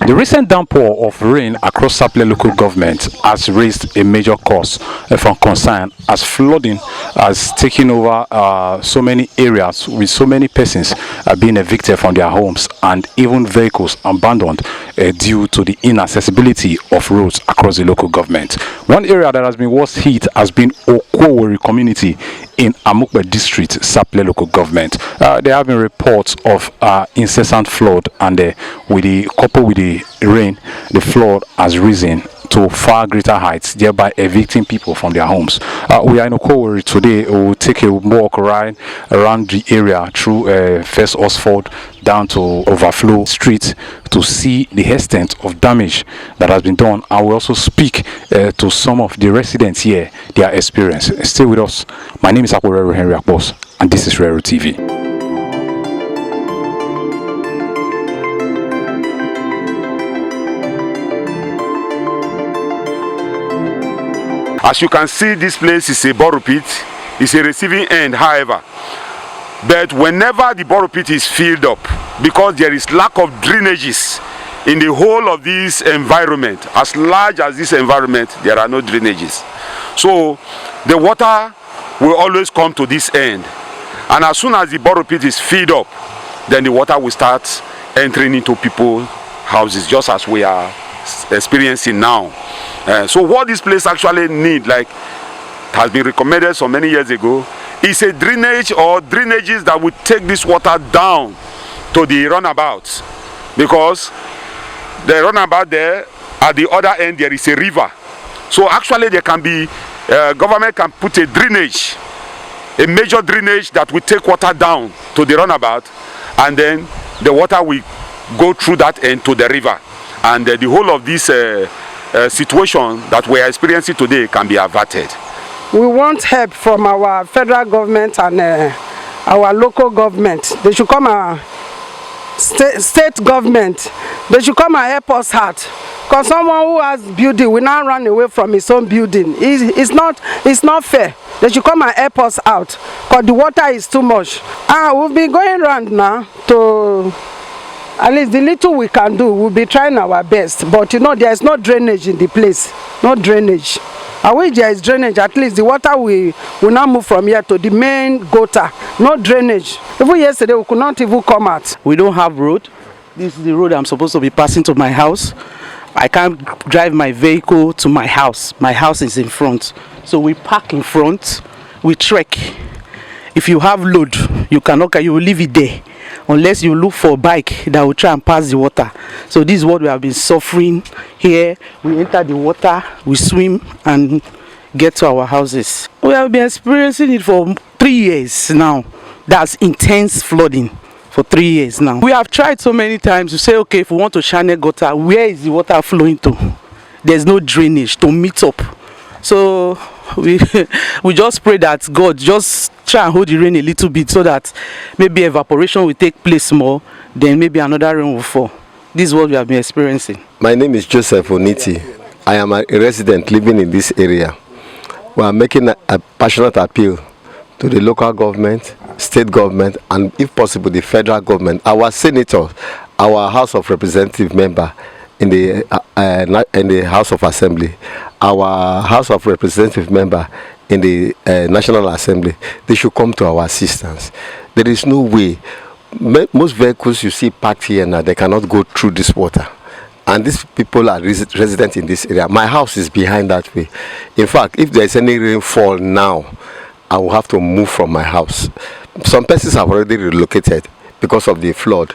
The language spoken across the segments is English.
The recent downpour of rain across Sapele local government has raised a major cause from concern as flooding has taken over so many areas with so many persons being evicted from their homes and even vehicles abandoned due to the inaccessibility of roads across the local government. One area that has been worst hit has been Okuovwori community in Amukpe district, Sapele local government. There have been reports of incessant flood, and coupled with the rain, the flood has risen to far greater heights, thereby evicting people from their homes. We are in Okuovwori today. We will take a walk ride around the area through First Oxford down to Overflow Street to see the extent of damage that has been done. I will also speak to some of the residents here, their experience. Stay with us. My name is Okuovwori, and this is Rero TV. As you can see, this place is a borrow pit. It's a receiving end, however. But whenever the borrow pit is filled up, because there is lack of drainages in the whole of this environment, as large as this environment, there are no drainages. So the water will always come to this end. And as soon as the borrow pit is filled up, then the water will start entering into people's houses, just as we are experiencing now. So what this place actually need, like has been recommended so many years ago, is a drainage or drainages that would take this water down to the runabout, because the runabout there at the other end there is a river. So actually there can be government can put a drainage, a major drainage that will take water down to the runabout, and then the water will go through that end to the river, and the whole of this situation that we are experiencing today can be averted. We want help from our federal government and our local government. They should come, state government. They should come and help us out. Because someone who has building will not run away from his own building. It's not fair. They should come and help us out. Because the water is too much. We've been going around now to, at least the little we can do, we'll be trying our best. But you know, there is no drainage in the place. No drainage. I wish there is drainage. At least the water will not move from here to the main gutter. No drainage. Even yesterday, we could not even come out. We don't have road. This is the road I'm supposed to be passing to my house. I can't drive my vehicle to my house. My house is in front. So we park in front. We trek. If you have load, you will leave it there. Unless you look for a bike that will try and pass the water. So this is what we have been suffering here. We enter the water, we swim and get to our houses. We have been experiencing it for 3 years now. That's intense flooding for 3 years now. We have tried so many times to say, okay, if we want to channel gutter, where is the water flowing to? There's no drainage to meet up. So we just pray that God just try and hold the rain a little bit so that maybe evaporation will take place more, then maybe another rain will fall. This is what we have been experiencing. My name is Joseph Oniti. I am a resident living in this area. We are making a passionate appeal to the local government, state government, and if possible the federal government, our senators, our House of Representative member in the House of Assembly, our House of Representative member in the National Assembly. They should come to our assistance. There is no way. Most vehicles you see parked here now, they cannot go through this water. And these people are residents in this area. My house is behind that way. In fact, if there is any rainfall now, I will have to move from my house. Some persons have already relocated because of the flood.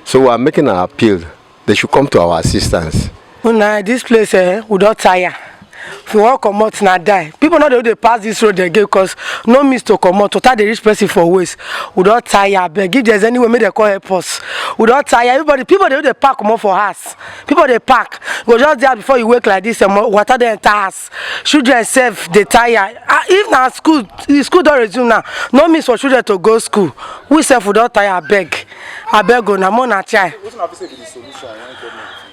So we are making an appeal. They should come to our assistance. This place, we don't tire. If you want to come out, not die. People know they pass this road again because no means to come out. Total, they reach person for ways. We don't tire. But if there's any way, maybe they call help us. We don't tire. Everybody, people they park come out for us. People they park. Go just there before you wake like this. And water the entire house. Children self they tire. If now school, the school don't resume now. No means for children to go school. We self we don't tire. I beg go now. More not try.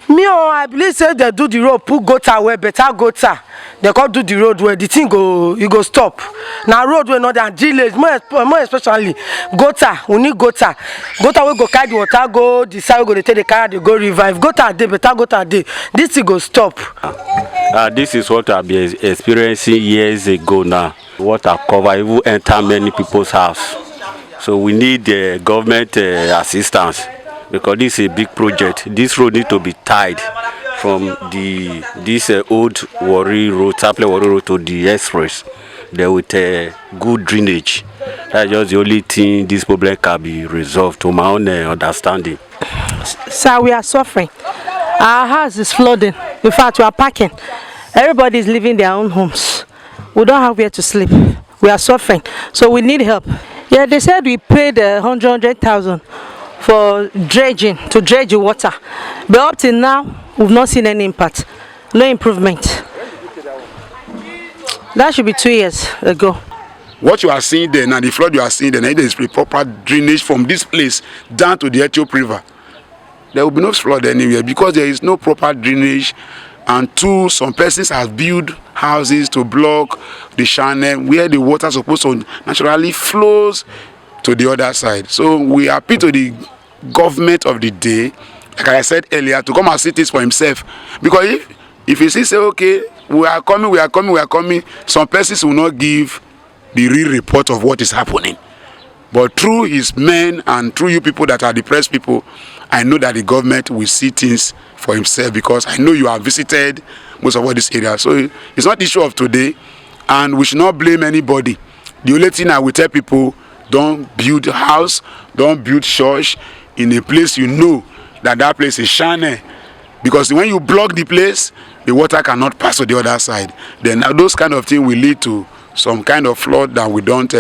Me, I believe say they do the road, put gutter where better gutter. they come do the road where the thing go stop. Now road where not there delays, more especially gutter. We need gutter. Gutter we go carry the water, go the side we go they take the car, they go revive. Gutter dey, better gutter dey. This thing go stop. This is what I've been experiencing years ago now. Water cover even enter many people's house. So we need government assistance because this is a big project. This road need to be tied from this old Okuovwori road, Sapele LGA road to the express. There with good drainage. That's just the only thing this problem can be resolved to my own understanding. Sir, we are suffering. Our house is flooding. In fact, we are packing. Everybody is leaving their own homes. We don't have where to sleep. We are suffering. So we need help. Yeah, they said we paid 100,000 for dredging, to dredge the water. But up till now, we've not seen any impact. No improvement. That should be 2 years ago. What you are seeing there now, the flood you are seeing there, there is proper drainage from this place down to the Ethiope River. There will be no flood anywhere because there is no proper drainage. And two, some persons have built houses to block the channel where the water is supposed to naturally flows to the other side. So we appeal to the government of the day, like I said earlier, to come and see this for himself. Because if you say, okay, we are coming, some persons will not give the real report of what is happening. But through his men and through you people that are the press people, I know that the government will see things for himself because I know you have visited most of all these areas. So it's not the issue of today, and we should not blame anybody. The only thing I will tell people, don't build a house, don't build church in a place you know that place is channel. Because when you block the place, the water cannot pass to the other side. Then those kind of things will lead to some kind of flood that we don't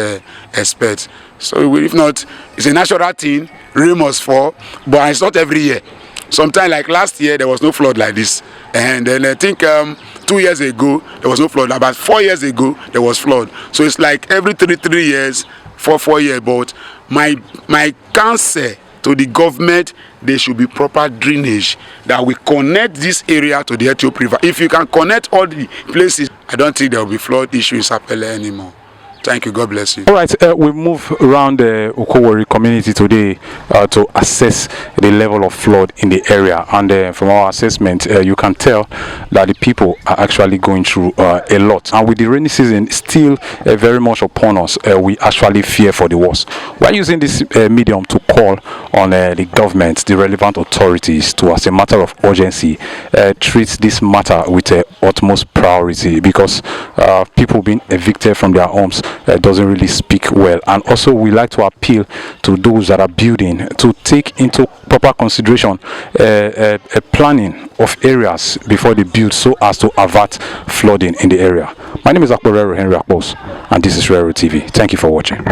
expect. So if not, it's a natural thing, rain must fall, but it's not every year. Sometimes like last year, there was no flood like this. And then I think 2 years ago, there was no flood. About 4 years ago, there was flood. So it's like every 3 years, 4 years. But my counsel to the government, there should be proper drainage that will connect this area to the Ethiope River. If you can connect all the places, I don't think there will be flood issue in Sapele anymore. Thank you. God bless you. All right, we move around the Okuovwori community today to assess the level of flood in the area. And from our assessment, you can tell that the people are actually going through a lot. And with the rainy season still very much upon us, we actually fear for the worst. We're using this medium to call on the government, the relevant authorities, to, as a matter of urgency, treat this matter with utmost priority, because people being evicted from their homes doesn't really speak well. And also we like to appeal to those that are building to take into proper consideration a planning of areas before they build, so as to avert flooding in the area. My name is Rero Henry, and this is Rero TV. Thank you for watching.